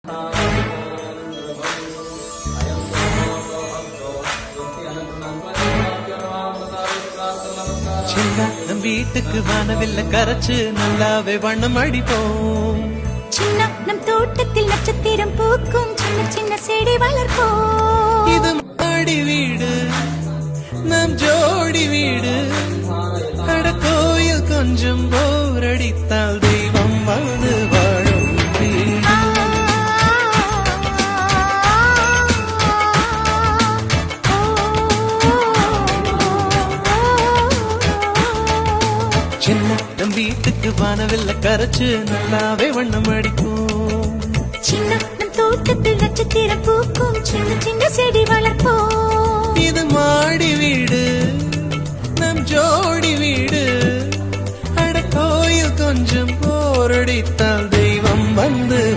நம் வீட்டுக்கு வானவில்ல கரைச்சு நல்லாவே வண்ணம் அடிப்போம். சின்ன நம் தோட்டத்தில் நட்சத்திரம் பூக்கும் சின்ன சின்ன செடி வளர்ப்போம். இது மாடி வீடு நம் ஜோடி வீடு. அட கோயில் கொஞ்சம் போரடித்தால் தெய்வம் வந்து வாழும் வீடு. சின்ன நம் வீட்டுக்கு வானவில்ல கரைச்சு நல்லாவே வண்ணம் அடிப்போம். சின்ன நம் தோட்டத்தில் நட்சத்திரம் பூக்கும் சின்ன சின்ன செடி வளர்ப்போம். இது மாடி வீடு நம் ஜோடி வீடு. அட கோயில் கொஞ்சம் போரடித்தால் தெய்வம் வந்து